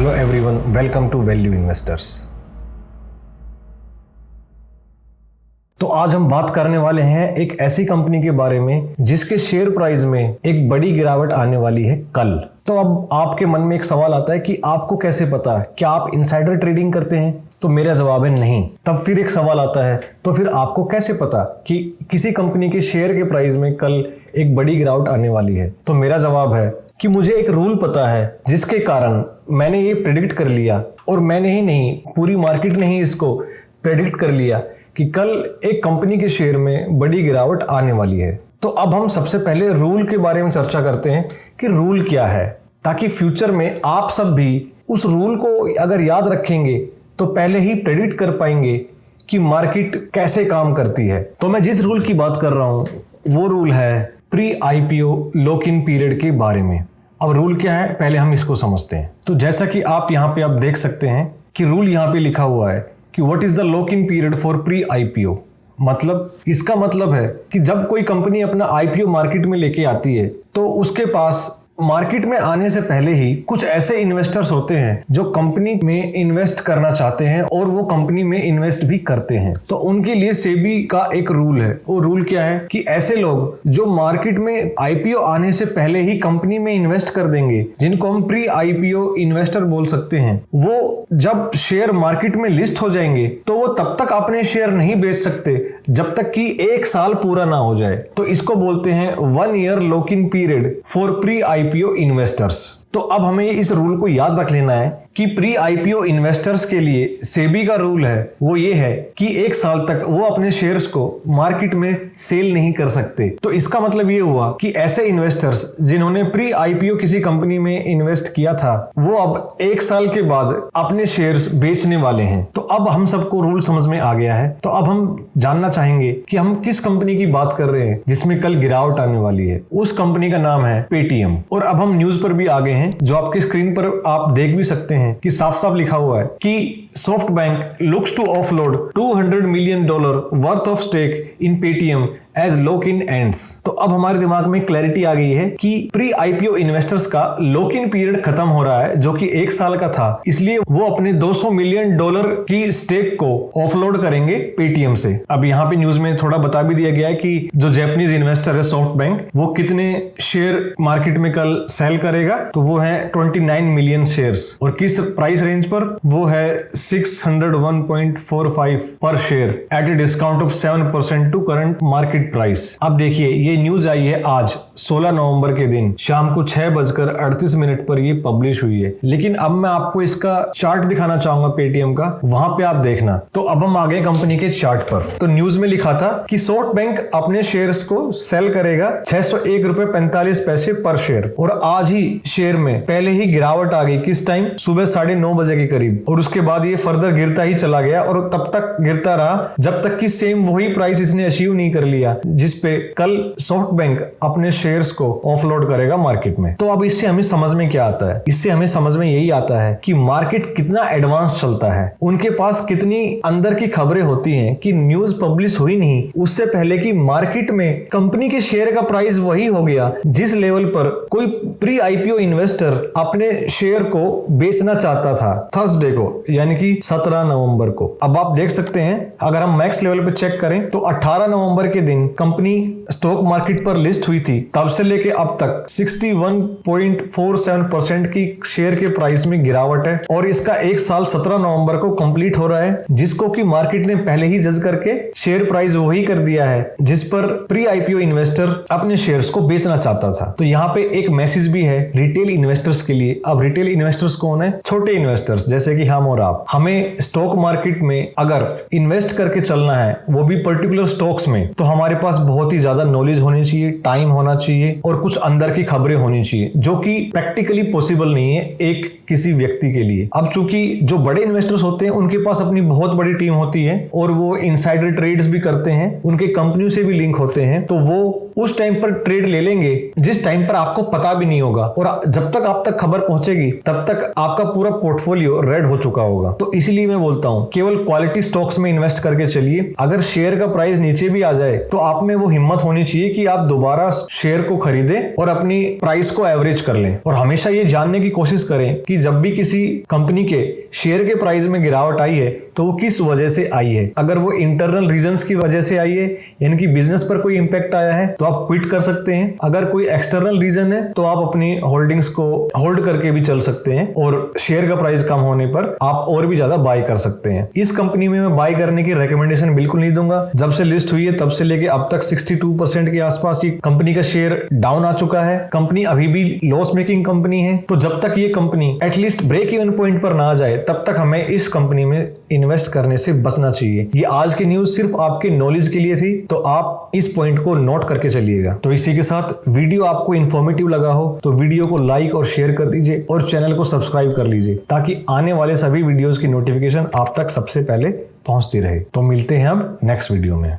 Hello everyone, welcome to value investors. तो आज हम बात करने वाले हैं एक ऐसी कंपनी के बारे में जिसके शेयर प्राइस में एक बड़ी गिरावट आने वाली है कल। तो अब आपके मन में एक सवाल आता है कि आपको कैसे पता, क्या आप इनसाइडर ट्रेडिंग करते हैं? तो मेरा जवाब है नहीं। तब फिर एक सवाल आता है, तो फिर आपको कैसे पता कि किसी कंपनी के शेयर के प्राइस में कल एक बड़ी गिरावट आने वाली है? तो मेरा जवाब है कि मुझे एक रूल पता है जिसके कारण मैंने ये प्रेडिक्ट कर लिया, और मैंने ही नहीं, पूरी मार्केट ने ही इसको प्रेडिक्ट कर लिया कि कल एक कंपनी के शेयर में बड़ी गिरावट आने वाली है। तो अब हम सबसे पहले रूल के बारे में चर्चा करते हैं कि रूल क्या है, ताकि फ्यूचर में आप सब भी उस रूल को अगर याद रखेंगे तो पहले ही प्रेडिक्ट कर पाएंगे कि मार्केट कैसे काम करती है। तो मैं जिस रूल की बात कर रहा हूं वो रूल है pre IPO lock in period के बारे में। अब रूल क्या है, पहले हम इसको समझते हैं। तो जैसा कि आप यहाँ पे आप देख सकते हैं कि रूल यहाँ पे लिखा हुआ है कि what is the lock in period for pre IPO. मतलब इसका मतलब है कि जब कोई कंपनी अपना आईपीओ मार्केट में लेके आती है तो उसके पास मार्केट में आने से पहले ही कुछ ऐसे इन्वेस्टर्स होते हैं जो कंपनी में इन्वेस्ट करना चाहते हैं और वो कंपनी में इन्वेस्ट भी करते हैं। तो उनके लिए सेबी का एक रूल है। वो रूल क्या है कि ऐसे लोग जो मार्केट में आईपीओ आने से पहले ही कंपनी में इन्वेस्ट कर देंगे, जिनको हम प्री आईपीओ इन्वेस्टर बोल सकते हैं, वो जब शेयर मार्केट में लिस्ट हो जाएंगे तो वो तब तक अपने शेयर नहीं बेच सकते जब तक कि 1 साल पूरा ना हो जाए। तो इसको बोलते हैं 1 ear lock in period for pre IPO investors. तो अब हमें इस रूल को याद रख लेना है कि प्री आईपीओ इन्वेस्टर्स के लिए सेबी का रूल है वो ये है कि 1 साल तक वो अपने शेयर्स को मार्केट में सेल नहीं कर सकते। तो इसका मतलब ये हुआ कि ऐसे इन्वेस्टर्स जिन्होंने प्री आईपीओ किसी कंपनी में इन्वेस्ट किया था वो अब 1 साल के बाद अपने शेयर्स बेचने वाले हैं। तो अब हम सबको रूल समझ में आ गया है। तो अब हम जानना चाहेंगे कि हम किस कंपनी की बात कर रहे हैं जिसमें कल गिरावट आने वाली है। उस कंपनी का नाम है पेटीएम। और अब हम न्यूज पर भी आ गए हैं, जो आपकी स्क्रीन पर आप देख भी सकते हैं कि साफ साफ लिखा हुआ है कि SoftBank looks to offload $200 million worth of stake in Paytm as lock in ends. तो अब हमारे दिमाग में क्लैरिटी आ गई है कि प्री आईपीओ इन्वेस्टर्स का लॉक इन पीरियड खत्म हो रहा है, जो कि 1 साल का था। इसलिए वो अपने $200 मिलियन की स्टेक को ऑफलोड करेंगे पेटीएम से। अब यहाँ पे न्यूज में थोड़ा बता भी दिया गया है कि जो जापानीज इन्वेस्टर है सॉफ्ट बैंक, वो कितने शेयर मार्केट में कल सेल करेगा। तो वो है 29 मिलियन शेयर्स, और किस प्राइस रेंज पर? वो है 601.45 पर share at a discount of 7% to current market price. अब देखिए, ये न्यूज आई है आज 16 नवंबर के दिन शाम को 6:38 पर ये पब्लिश हुई है। लेकिन अब मैं आपको इसका चार्ट दिखाना चाहूंगा पेटीएम का, वहां पे आप देखना। तो अब हम आ गए कंपनी के चार्ट पर। तो न्यूज में लिखा था कि सॉफ्ट बैंक अपने शेयर्स को सेल करेगा $601.45 पर शेयर, और आज ही शेयर में पहले ही गिरावट आ गई। किस टाइम? सुबह 9:30 बजे के करीब। और उसके बाद ये फर्दर गिरता ही चला गया, और तब तक गिरता रहा जब तक कि सेम वही प्राइस इसने अचीव नहीं कर लिया जिस पे कल सॉफ्ट बैंक अपने शेयर्स को ऑफलोड करेगा मार्केट में। तो अब इससे हमें समझ में क्या आता है? इससे हमें समझ में यही आता है कि मार्केट कितना एडवांस चलता है। उनके पास कितनी अंदर की खबरें होती हैं कि न्यूज पब्लिश हुई नहीं उससे पहले कि मार्केट में कंपनी के शेयर का प्राइस वही हो गया जिस लेवल पर कोई प्री आईपीओ इन्वेस्टर अपने शेयर को बेचना चाहता था थर्सडे को, यानी कि 17 नवंबर को। अब आप देख सकते हैं, अगर हम मैक्स लेवल पे चेक करें तो 18 नवंबर के दिन कंपनी स्टॉक मार्केट पर लिस्ट हुई थी। तब से लेके अब तक 61.47% की शेयर के प्राइस में गिरावट है, और इसका 1 साल 17 नवंबर को कंप्लीट हो रहा है, जिसको कि मार्केट ने पहले ही जज करके शेयर प्राइस वही कर दिया है जिस पर प्री आईपीओ इन्वेस्टर अपने शेयर्स को बेचना चाहता था। तो यहाँ पे एक मैसेज भी है रिटेल इन्वेस्टर्स के लिए। अब रिटेल इन्वेस्टर्स कौन है? छोटे इन्वेस्टर्स जैसे कि हम और आप। हमें स्टॉक मार्केट में अगर इन्वेस्ट करके चलना है, वो भी पर्टिकुलर स्टॉक्स में, तो हमारे पास बहुत ही ज्यादा नॉलेज होनी चाहिए, टाइम होना चाहिए, और कुछ अंदर की खबरें होनी चाहिए, जो कि प्रैक्टिकली पॉसिबल नहीं है एक किसी व्यक्ति के लिए। अब चूंकि जो बड़े इन्वेस्टर्स होते हैं उनके पास अपनी बहुत बड़ी टीम होती है, और वो इनसाइडर ट्रेड्स भी करते हैं, उनके कंपनियों से भी लिंक होते हैं, तो वो उस टाइम पर ट्रेड ले लेंगे जिस टाइम पर आपको पता भी नहीं होगा, और जब तक आप तक खबर पहुंचेगी तब तक आपका पूरा पोर्टफोलियो रेड हो चुका होगा। तो इसीलिए मैं बोलता हूं केवल क्वालिटी स्टॉक्स में इन्वेस्ट करके चलिए। अगर शेयर का प्राइस नीचे भी आ जाए तो आप में वो हिम्मत होनी चाहिए कि आप दोबारा शेयर को खरीदें और अपनी प्राइस को एवरेज कर लें। और हमेशा ये जानने की कोशिश करें कि जब भी किसी कंपनी के शेयर के प्राइस में गिरावट आई है तो वो किस वजह से आई है। अगर वो इंटरनल रीजंस की वजह से आई है, यानी कि बिजनेस पर कोई इंपैक्ट आया है, तो आप क्विट कर सकते हैं। अगर कोई एक्सटर्नल रीजन है तो आप अपनी होल्डिंग्स को होल्ड करके भी चल सकते हैं और शेयर का प्राइस कम होने पर आप और भी ज्यादा बाय कर सकते हैं। इस कंपनी में मैं बाय करने की रेकमेंडेशन बिल्कुल नहीं दूंगा। जब से लिस्ट हुई है तब से लेके अब तक 62% के आसपास ये कंपनी का शेयर डाउन आ चुका है। कंपनी अभी भी लॉस मेकिंग कंपनी है। तो जब तक ये company at least break even point पर ना आ जाए तब तक हमें इस कंपनी में इन्वेस्ट करने से बचना चाहिए। ये आज की न्यूज सिर्फ आपके नॉलेज के लिए थी, तो आप इस पॉइंट को नोट करके चलिएगा। तो इसी के साथ वीडियो आपको इंफॉर्मेटिव लगा हो तो वीडियो को लाइक और शेयर कर दीजिए और चैनल को सब्सक्राइब कर लीजिए ताकि आने वाले सभी वीडियोस की नोटिफिकेशन आप तक सबसे पहले पहुंचती रहे। तो मिलते हैं अब नेक्स्ट वीडियो में।